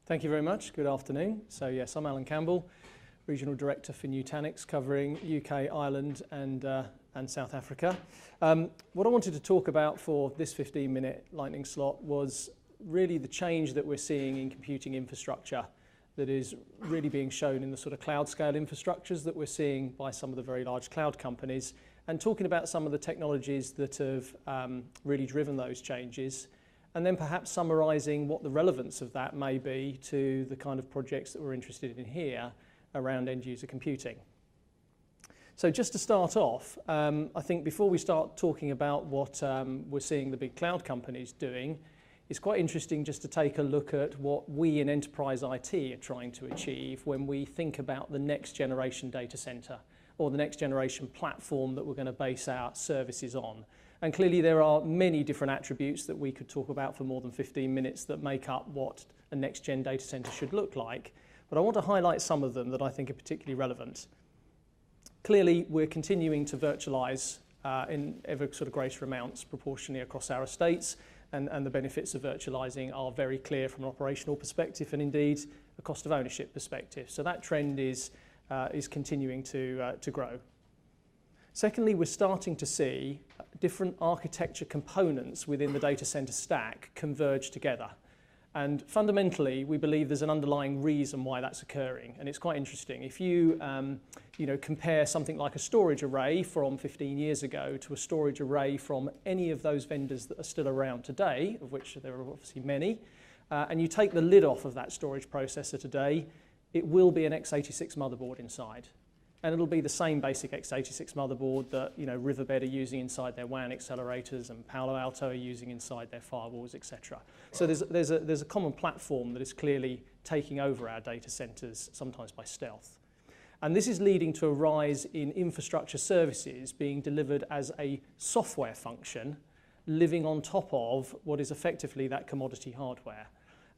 Thank you very much. Good afternoon. So yes, I'm Alan Campbell, Regional Director for Nutanix, covering UK, Ireland and South Africa. What I wanted to talk about for this 15-minute lightning slot was really the change that we're seeing in computing infrastructure that is really being shown in the sort of cloud scale infrastructures that we're seeing by some of the very large cloud companies, and talking about some of the technologies that have really driven those changes, and then perhaps summarising what the relevance of that may be to the kind of projects that we're interested in here around end-user computing. So just to start off, I think before we start talking about what we're seeing the big cloud companies doing, it's quite interesting just to take a look at what we in enterprise IT are trying to achieve when we think about the next generation data center or the next generation platform that we're going to base our services on. And clearly there are many different attributes that we could talk about for more than 15 minutes that make up what a next-gen data center should look like. But I want to highlight some of them that I think are particularly relevant. Clearly, we're continuing to virtualize in ever sort of greater amounts proportionally across our estates, and the benefits of virtualizing are very clear from an operational perspective and indeed a cost of ownership perspective. So that trend is continuing to grow. Secondly, we're starting to see different architecture components within the data center stack converge together. And fundamentally, we believe there's an underlying reason why that's occurring. And it's quite interesting. If you, compare something like a storage array from 15 years ago to a storage array from any of those vendors that are still around today, of which there are obviously many, and you take the lid off of that storage processor today, it will be an x86 motherboard inside. And it'll be the same basic x86 motherboard that Riverbed are using inside their WAN accelerators and Palo Alto are using inside their firewalls, etc. So there's a common platform that is clearly taking over our data centers, sometimes by stealth. And this is leading to a rise in infrastructure services being delivered as a software function, living on top of what is effectively that commodity hardware.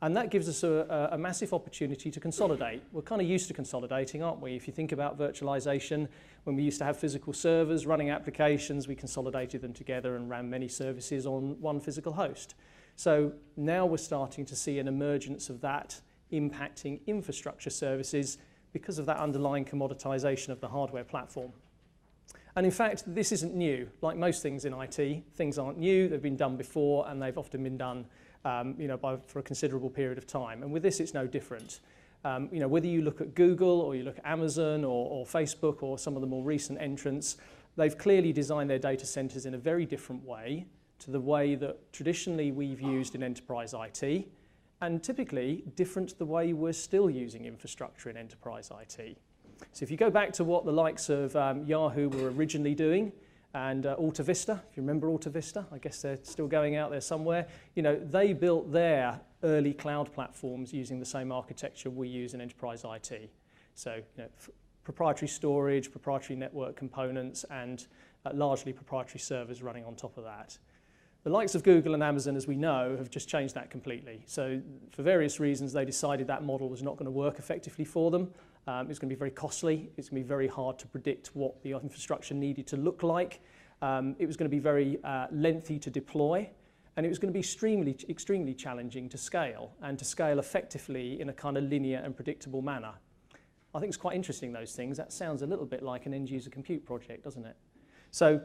And that gives us a massive opportunity to consolidate. We're kind of used to consolidating, aren't we? If you think about virtualization, when we used to have physical servers running applications, we consolidated them together and ran many services on one physical host. So now we're starting to see an emergence of that impacting infrastructure services because of that underlying commoditization of the hardware platform. And in fact, this isn't new. Like most things in IT, things aren't new. They've been done before, and they've often been done for a considerable period of time. And with this, it's no different. Whether you look at Google or you look at Amazon or Facebook or some of the more recent entrants, they've clearly designed their data centers in a very different way to the way that traditionally we've used in enterprise IT, and typically different to the way we're still using infrastructure in enterprise IT. So if you go back to what the likes of Yahoo were originally doing, and Alta Vista, if you remember Alta Vista, I guess they're still going out there somewhere. They built their early cloud platforms using the same architecture we use in enterprise IT. So, proprietary storage, proprietary network components, and largely proprietary servers running on top of that. The likes of Google and Amazon, as we know, have just changed that completely. So for various reasons, they decided that model was not going to work effectively for them. It's going to be very costly. It's going to be very hard to predict what the infrastructure needed to look like. It was going to be very lengthy to deploy. And it was going to be extremely challenging to scale, and to scale effectively in a kind of linear and predictable manner. I think it's quite interesting, those things. That sounds a little bit like an end-user compute project, doesn't it? So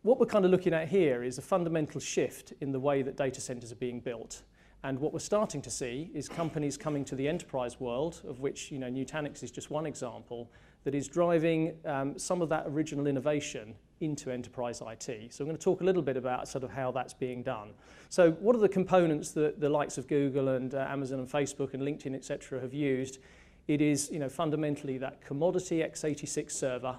what we're kind of looking at here is a fundamental shift in the way that data centers are being built. And what we're starting to see is companies coming to the enterprise world, of which Nutanix is just one example, that is driving some of that original innovation into enterprise IT. So I'm going to talk a little bit about sort of how that's being done. So what are the components that the likes of Google and Amazon and Facebook and LinkedIn, etc., have used? It is fundamentally that commodity x86 server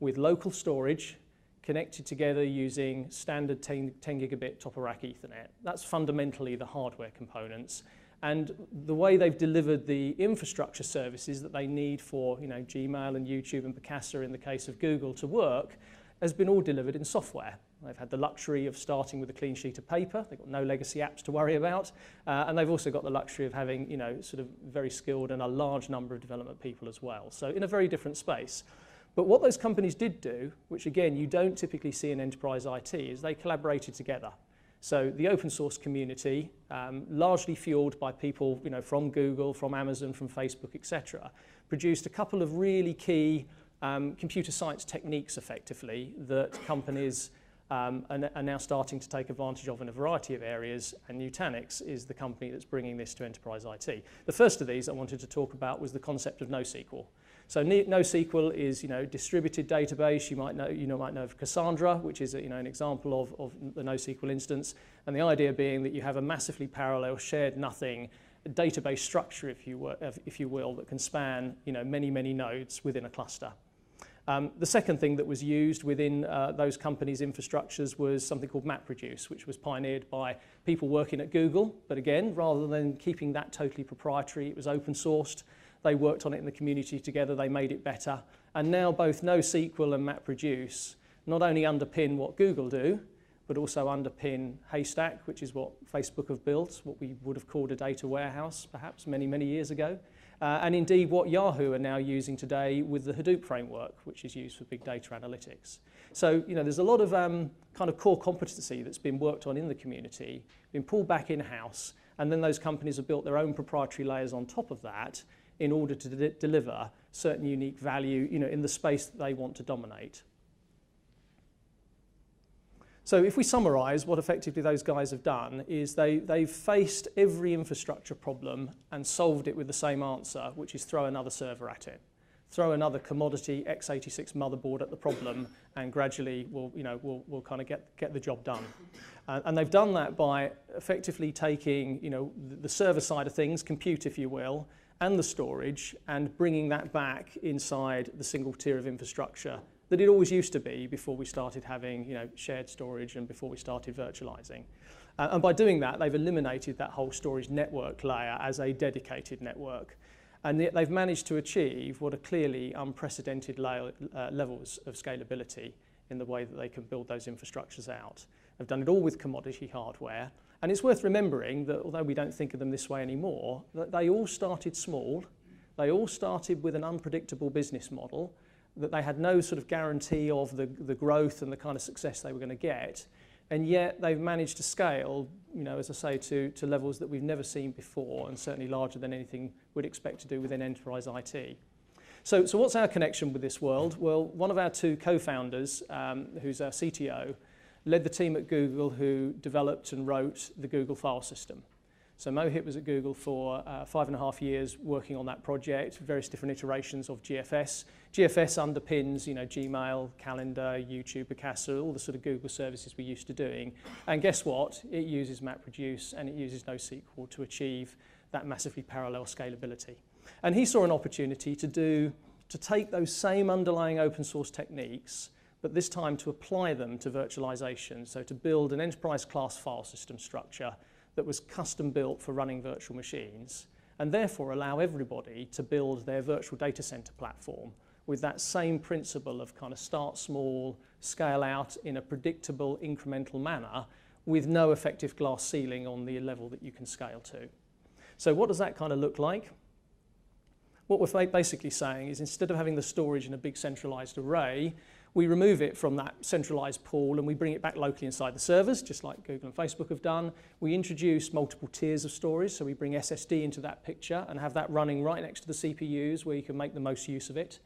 with local storage, connected together using standard 10 gigabit top-of-rack Ethernet. That's fundamentally the hardware components. And the way they've delivered the infrastructure services that they need for Gmail and YouTube and Picasa in the case of Google to work has been all delivered in software. They've had the luxury of starting with a clean sheet of paper. They've got no legacy apps to worry about. And they've also got the luxury of having sort of very skilled and a large number of development people as well. So in a very different space. But what those companies did do, which again you don't typically see in enterprise IT, is they collaborated together. So the open source community, largely fueled by people from Google, from Amazon, from Facebook, etc., produced a couple of really key computer science techniques effectively that companies are now starting to take advantage of in a variety of areas, and Nutanix is the company that's bringing this to enterprise IT. The first of these I wanted to talk about was the concept of NoSQL. So NoSQL is distributed database. You might know of Cassandra, which is an example of the NoSQL instance, and the idea being that you have a massively parallel shared nothing database structure, if you will, that can span many nodes within a cluster. The second thing that was used within those companies' infrastructures was something called MapReduce, which was pioneered by people working at Google. But again, rather than keeping that totally proprietary, it was open sourced. They worked on it in the community together. They made it better. And now both NoSQL and MapReduce not only underpin what Google do, but also underpin Haystack, which is what Facebook have built, what we would have called a data warehouse perhaps many years ago. And indeed what Yahoo are now using today with the Hadoop framework, which is used for big data analytics. So there's a lot of kind of core competency that's been worked on in the community, been pulled back in-house, and then those companies have built their own proprietary layers on top of that in order to deliver certain unique value in the space that they want to dominate. So if we summarize what effectively those guys have done is they've faced every infrastructure problem and solved it with the same answer, which is throw another server at it. Throw another commodity x86 motherboard at the problem, and gradually we'll kind of get the job done. And they've done that by effectively taking the server side of things, compute if you will, and the storage, and bringing that back inside the single tier of infrastructure that it always used to be before we started having shared storage and before we started virtualizing. And by doing that, they've eliminated that whole storage network layer as a dedicated network. And they've managed to achieve what are clearly unprecedented levels of scalability in the way that they can build those infrastructures out. They've done it all with commodity hardware. And it's worth remembering that although we don't think of them this way anymore, that they all started small. They all started with an unpredictable business model, that they had no sort of guarantee of the growth and the kind of success they were going to get. And yet they've managed to scale, as I say, to levels that we've never seen before, and certainly larger than anything we'd expect to do within enterprise IT. So what's our connection with this world? Well, one of our two co-founders, who's our CTO, led the team at Google who developed and wrote the Google file system. So Mohit was at Google for 5.5 years working on that project, various different iterations of GFS. GFS underpins, Gmail, Calendar, YouTube, Picasa, all the sort of Google services we're used to doing. And guess what? It uses MapReduce and it uses NoSQL to achieve that massively parallel scalability. And he saw an opportunity to take those same underlying open source techniques, but this time to apply them to virtualization. So to build an enterprise class file system structure that was custom built for running virtual machines, and therefore allow everybody to build their virtual data center platform with that same principle of kind of start small, scale out in a predictable, incremental manner with no effective glass ceiling on the level that you can scale to. So what does that kind of look like? What we're basically saying is instead of having the storage in a big centralized array, we remove it from that centralized pool and we bring it back locally inside the servers, just like Google and Facebook have done. We introduce multiple tiers of storage, so we bring SSD into that picture and have that running right next to the CPUs where you can make the most use of it.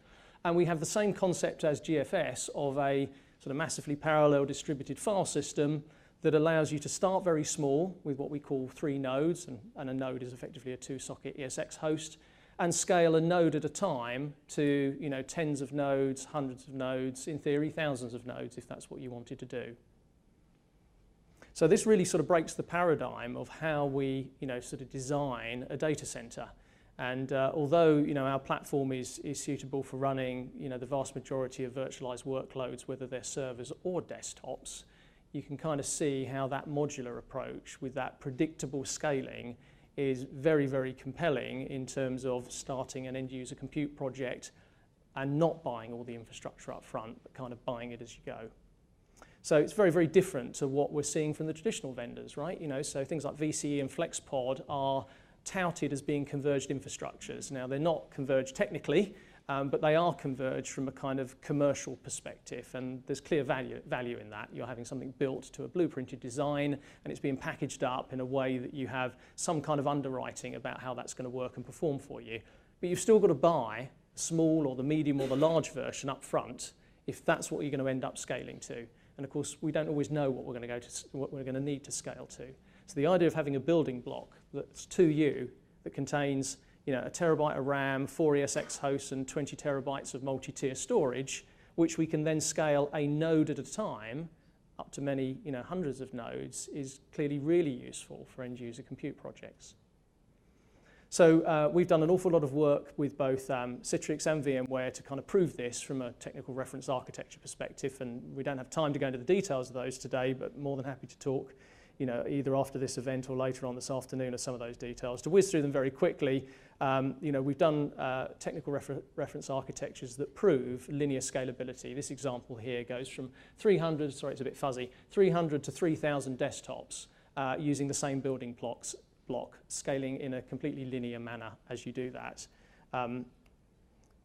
And we have the same concept as GFS of a sort of massively parallel distributed file system that allows you to start very small with what we call 3 nodes, and a node is effectively a 2-socket ESX host, and scale a node at a time to tens of nodes, hundreds of nodes, in theory thousands of nodes if that's what you wanted to do. So this really sort of breaks the paradigm of how we sort of design a data center. And although our platform is suitable for running the vast majority of virtualized workloads, whether they're servers or desktops, you can kind of see how that modular approach with that predictable scaling is very, very compelling in terms of starting an end-user compute project and not buying all the infrastructure up front, but kind of buying it as you go. So it's very, very different to what we're seeing from the traditional vendors, right? So things like VCE and FlexPod are touted as being converged infrastructures. Now, they're not converged technically, but they are converged from a kind of commercial perspective, and there's clear value in that. You're having something built to a blueprinted design, and it's being packaged up in a way that you have some kind of underwriting about how that's going to work and perform for you. But you've still got to buy the small or the medium or the large version up front if that's what you're going to end up scaling to. And of course, we don't always know what we're going to need to scale to. So the idea of having a building block that's 2U that contains, you know, a terabyte of RAM, 4 ESX hosts, and 20 terabytes of multi-tier storage, which we can then scale a node at a time up to many, you know, hundreds of nodes, is clearly really useful for end-user compute projects. So we've done an awful lot of work with both Citrix and VMware to kind of prove this from a technical reference architecture perspective, and we don't have time to go into the details of those today, but more than happy to talk, you know, either after this event or later on this afternoon of some of those details. To whiz through them very quickly, you know, we've done technical reference architectures that prove linear scalability. This example here goes from 300, sorry, it's a bit fuzzy, 300 to 3,000 desktops using the same building block, scaling in a completely linear manner as you do that.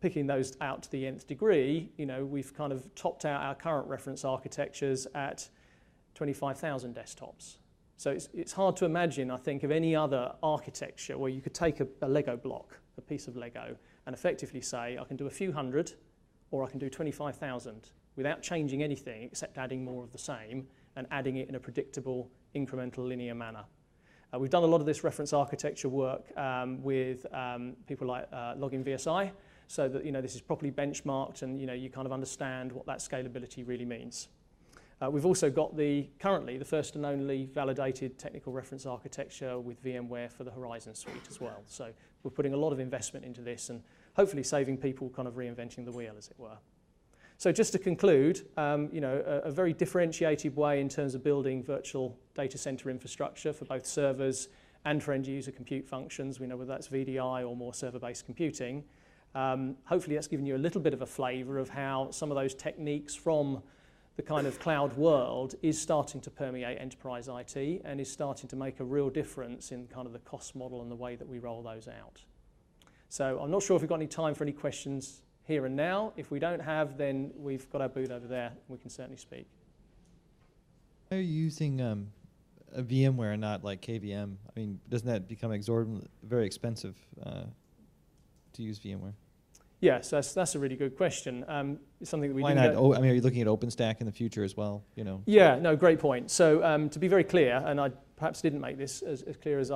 Picking those out to the nth degree, you know, we've kind of topped out our current reference architectures at 25,000 desktops. So it's hard to imagine, I think, of any other architecture where you could take a Lego block, a piece of Lego, and effectively say, I can do a few hundred, or I can do 25,000 without changing anything except adding more of the same and adding it in a predictable, incremental, linear manner. We've done a lot of this reference architecture work with people like Login VSI, so that, you know, this is properly benchmarked and, you know, you kind of understand what that scalability really means. We've also got currently the first and only validated technical reference architecture with VMware for the Horizon suite as well. So we're putting a lot of investment into this and hopefully saving people kind of reinventing the wheel, as it were. So just to conclude, you know, a very differentiated way in terms of building virtual data center infrastructure for both servers and for end-user compute functions. We know whether that's VDI or more server-based computing. Hopefully that's given you a little bit of a flavor of how some of those techniques from the kind of cloud world is starting to permeate enterprise IT and is starting to make a real difference in kind of the cost model and the way that we roll those out. So I'm not sure if we've got any time for any questions here and now. If we don't have, then we've got our booth over there and we can certainly speak. Why are you using a VMware and not like KVM? I mean, doesn't that become exorbitant, very expensive to use VMware? Yes, that's a really good question. It's something that we Why not? I mean, are you looking at OpenStack in the future as well? You know. Yeah, no, great point. So to be very clear, and I perhaps didn't make this as clear as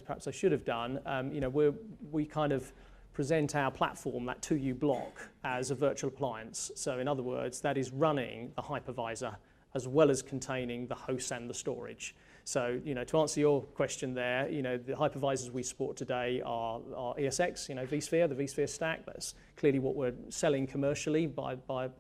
perhaps I should have done. You know, we kind of present our platform, that 2U block, as a virtual appliance. So in other words, that is running the hypervisor as well as containing the hosts and the storage. So, you know, to answer your question there, you know, the hypervisors we support today are ESX, you know, vSphere, the vSphere stack. That's clearly what we're selling commercially by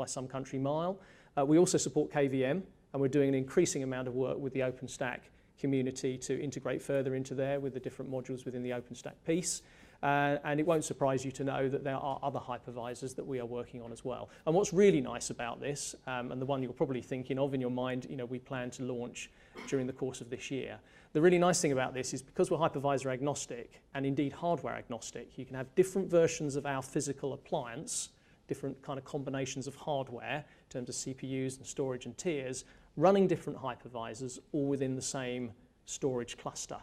some country mile. We also support KVM, and we're doing an increasing amount of work with the OpenStack community to integrate further into there with the different modules within the OpenStack piece. And it won't surprise you to know that there are other hypervisors that we are working on as well. And what's really nice about this, and the one you're probably thinking of in your mind, you know, we plan to launch during the course of this year. The really nice thing about this is because we're hypervisor agnostic and indeed hardware agnostic, you can have different versions of our physical appliance, different kind of combinations of hardware in terms of CPUs and storage and tiers, running different hypervisors all within the same storage cluster.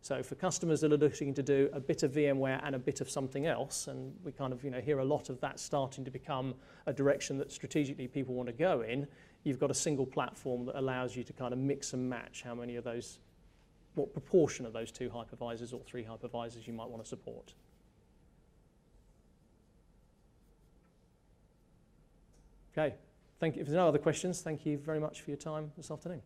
So for customers that are looking to do a bit of VMware and a bit of something else, and we kind of, you know, hear a lot of that starting to become a direction that strategically people want to go in, you've got a single platform that allows you to kind of mix and match how many of those, what proportion of those 2 hypervisors or 3 hypervisors you might want to support. Okay, thank you. If there's no other questions, thank you very much for your time this afternoon.